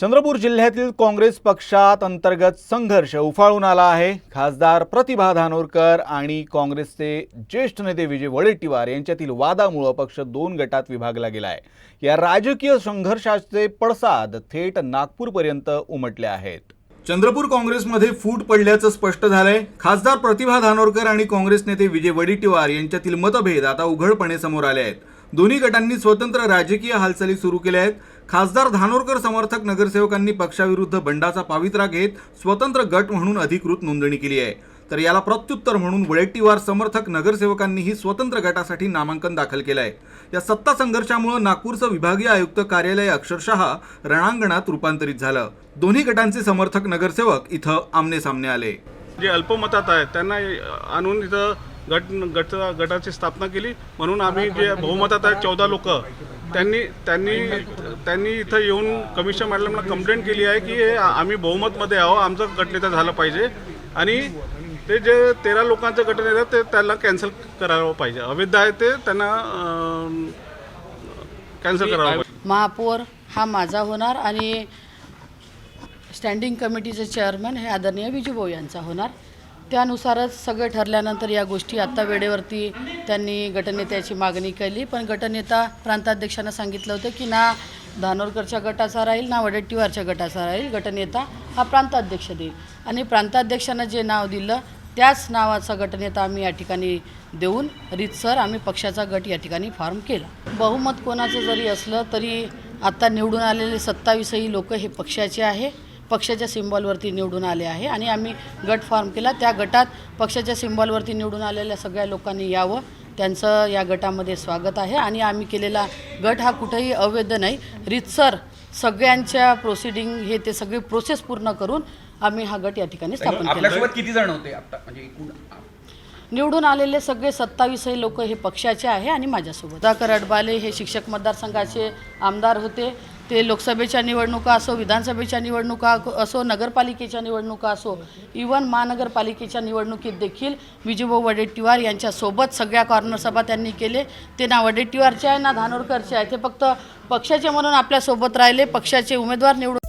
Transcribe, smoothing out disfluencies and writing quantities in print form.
चंद्रपूर जिल्ह्यातील काँग्रेस पक्षात अंतर्गत संघर्ष उफाळून आला आहे। खासदार प्रतिभा धानोरकर आणि काँग्रेसचे ज्येष्ठ नेते विजय वडेट्टीवार यांच्यातील वादामुळे पक्ष दोन गटात विभागला गेला आहे। या राजकीय संघर्षाचे पडसाद थेट नागपूरपर्यंत उमटले आहेत। चंद्रपूर काँग्रेसमध्ये फूट पडल्याचं स्पष्ट झालंय। खासदार प्रतिभा धानोरकर आणि काँग्रेस नेते विजय वडेट्टीवार यांच्यातील मतभेद आता उघडपणे समोर आले आहेत। दोन्ही गटांनी स्वतंत्र राजकीय हालचाली सुरू केल्या आहेत। खासदार धानोरकर समर्थक नगरसेवकांनी पक्षाविरुद्ध बंडाचा पावित्रा घेत स्वतंत्र गट म्हणून अधिकृत नोंदणी केली आहे, तर याला प्रत्युत्तर म्हणून वडेट्टीवार समर्थक नगरसेवकांनीही स्वतंत्र गटासाठी नामांकन दाखल केलं आहे। या सत्ता संघर्षामुळे नागपूरचं विभागीय आयुक्त कार्यालय अक्षरशः रणांगणात रूपांतरित झालं। दोन्ही गटांचे समर्थक नगरसेवक इथं आमने सामने आले। जे अल्पमतात आहेत त्यांना आणून इथं गटाची स्थापना केली, म्हणून आम्ही जे बहुमतात आहेत 14 लोक त्यांनी इथं येऊन कमिशन मॅडमला कंप्लेंट केली आहे की आम्ही बहुमतमध्ये आहो, आमचं गटनेता झालं पाहिजे आणि ते जे 13 लोकांचं गटनेता ते त्याला कॅन्सल करावं पाहिजे, अवैध आहे ते त्यांना कॅन्सल करावं पाहिजे। महापौर हा माझा होणार आणि स्टँडिंग कमिटीचे चेअरमन हे आदरणीय विजूभाऊ यांचा होणार। त्यानुसारच सगळे ठरल्यानंतर या गोष्टी आत्ता वेळेवरती त्यांनी गटनेत्याची मागणी केली, पण गटनेता प्रांताध्यक्षांना सांगितलं होतं की ना धानोरकरच्या गटाचा राहील ना वडेट्टीवारच्या गटाचा राहील, गटनेता हा प्रांताध्यक्ष देईल आणि प्रांताध्यक्षांना जे नाव दिलं त्याच नावाचा गटनेता आम्ही या ठिकाणी देऊन रीतसर आम्ही पक्षाचा गट या ठिकाणी फॉर्म केला। बहुमत कोणाचं जरी असलं तरी आत्ता निवडून आलेले 27 लोक हे पक्षाचे आहे, पक्षाच्या सिम्बॉलवरती निवडून आले आहे आणि आम्ही गट फॉर्म केला। त्या गटात पक्षाच्या सिम्बॉलवरती निवडून आलेल्या सगळ्या लोकांनी यावं, त्यांचं या गटामध्ये स्वागत आहे आणि आम्ही केलेला गट हा कुठेही अवैध नाही, रीतसर सगळ्यांच्या प्रोसिडिंग हे ते सगळी प्रोसेस पूर्ण करून आम्ही हा गट या ठिकाणी स्थापन केला। आपल्यासोबत किती जण होते आता म्हणजे एकूण? निवडून आलेले सगळे 27 लोक हे पक्षाचे आहे आणि माझ्यासोबत सुधाकर अडबाले हे शिक्षक मतदारसंघाचे आमदार होते। ते लोकसभेच्या निवडणुका असो, विधानसभेच्या निवडणुका असो, नगरपालिकेच्या निवडणुका असो, इवन महानगरपालिकेच्या निवडणुकीत देखील विजूभाऊ वडेट्टीवार यांच्यासोबत सगळ्या कॉर्नर सभा त्यांनी केले। ते ना वडेट्टीवारचे आहे ना धानोरकरचे आहे, ते फक्त पक्षाचे म्हणून आपल्यासोबत राहिले, पक्षाचे उमेदवार निवडून